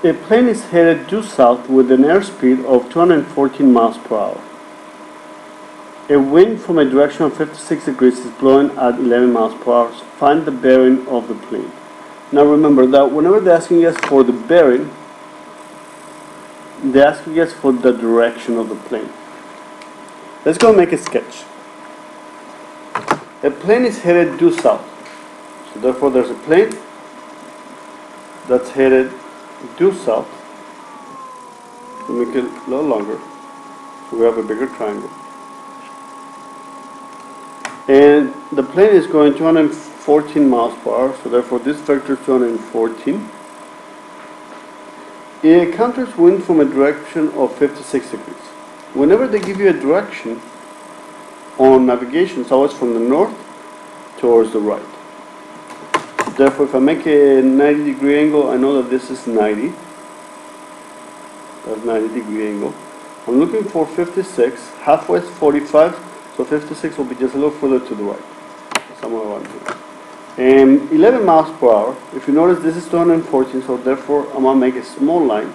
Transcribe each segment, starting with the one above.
A plane is headed due south with an airspeed of 214 miles per hour. A wind from a direction of 56 degrees is blowing at 11 miles per hour. So find the bearing of the plane. Now remember that whenever they're asking us for the bearing, they're asking us for the direction of the plane. Let's go make a sketch. A plane is headed due south. So therefore there's a plane that's headed due south. We'll make it a little longer so we have a bigger triangle. And the plane is going 214 miles per hour, so therefore this vector is 214. It encounters wind from a direction of 56 degrees. Whenever they give you a direction on navigation, it's always from the north towards the right. Therefore, if I make a 90-degree angle, I know that this is 90. That's 90-degree angle. I'm looking for 56. Halfway is 45, so 56 will be just a little further to the right. Somewhere around here. And 11 miles per hour. If you notice, this is 214, so therefore I'm going to make a small line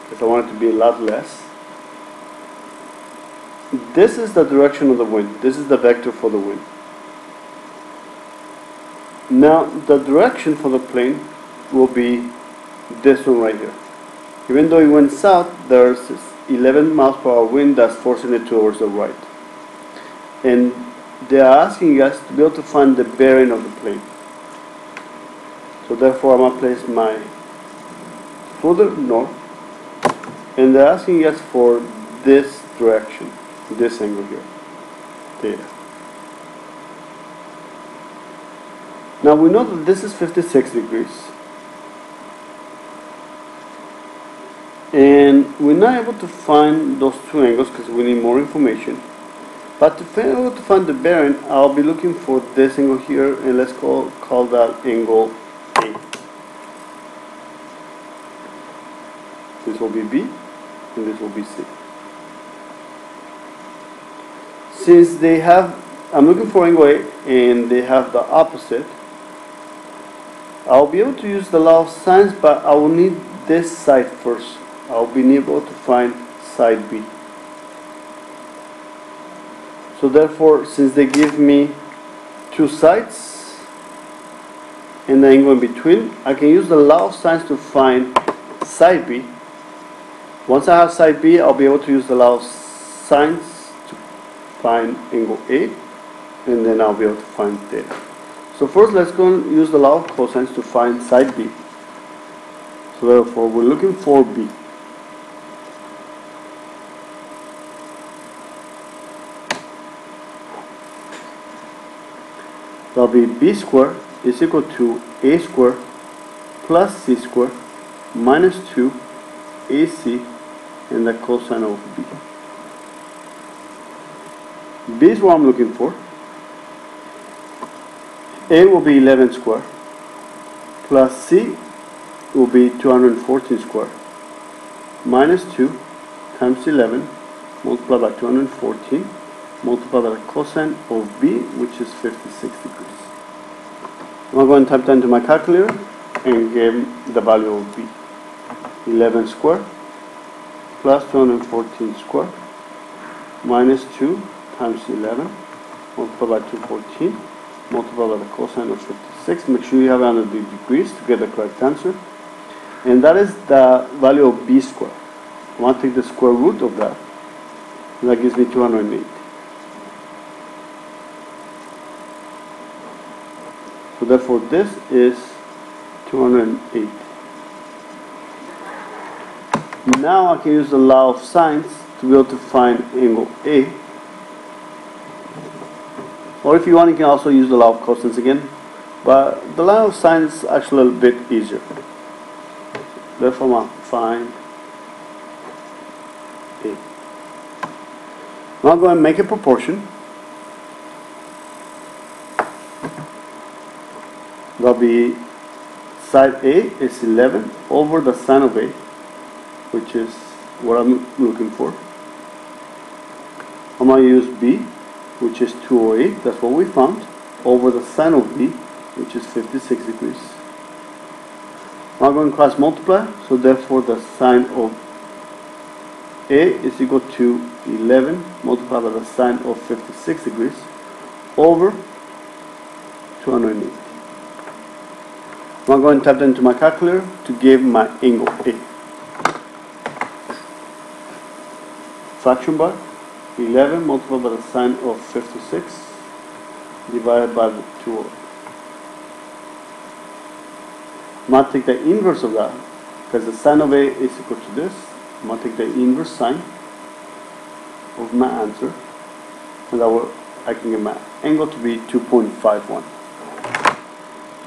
because I want it to be a lot less. This is the direction of the wind. This is the vector for the wind. Now, the direction for the plane will be this one right here. Even though it went south, there's this 11 miles per hour wind that's forcing it towards the right. And they are asking us to be able to find the bearing of the plane. So therefore, I'm going to place my further north. And they're asking us for this direction, this angle here, theta. Now we know that this is 56 degrees. And we're not able to find those two angles because we need more information. But to be able to find the bearing, I'll be looking for this angle here, and let's call that angle A. This will be B, and this will be C. Since they have, I'm looking for angle A, and they have the opposite, I'll be able to use the law of sines, but I will need this side first. I'll be able to find side B. So therefore, since they give me two sides and the angle in between, I can use the law of sines to find side B. Once I have side B, I'll be able to use the law of sines to find angle A, and then I'll be able to find theta. So first, let's go and use the law of cosines to find side B. So therefore, we're looking for B. That'll be B squared is equal to A squared plus C squared minus 2 AC and the cosine of B. B is what I'm looking for. A will be 11 squared plus C will be 214 squared minus 2 times 11 multiplied by 214 multiplied by the cosine of B, which is 56 degrees. I'm going to type that into my calculator and get the value of B. 11 squared plus 214 squared minus 2 times 11 multiplied by 214 multiplied by the cosine of 56. Make sure you have it under the degrees to get the correct answer. And that is the value of B squared. I want to take the square root of that. And that gives me 208. So therefore this is 208. Now I can use the law of sines to be able to find angle A. Or if you want, you can also use the law of cosines again. But the law of sines is actually a little bit easier. Therefore I'm going to find A. Now I'm going to make a proportion. That'll be side A is 11 over the sine of A, which is what I'm looking for. I'm going to use B, which is 208, that's what we found, over the sine of B, which is 56 degrees. I'm going to cross multiply, so therefore the sine of A is equal to 11 multiplied by the sine of 56 degrees over 280. I'm going to type that into my calculator to give my angle A. Fraction bar, 11 multiplied by the sine of 56 divided by the 2. I'm going to take the inverse of that, because the sine of A is equal to this. I'm going to take the inverse sine of my answer, and that way I can get my angle to be 2.51.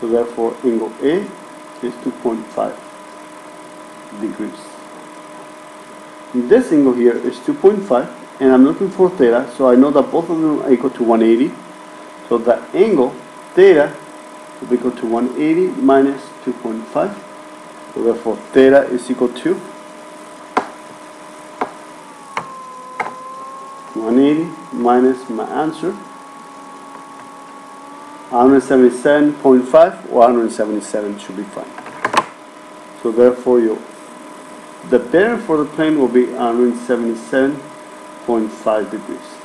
So therefore angle A is 2.5 degrees. And this angle here is 2.5, and I'm looking for theta, so I know that both of them are equal to 180. So the angle theta will be equal to 180 minus 2.5. So therefore theta is equal to 180 minus my answer 177.5 or 177 should be fine. So therefore the bearing for the plane will be 177.5 degrees.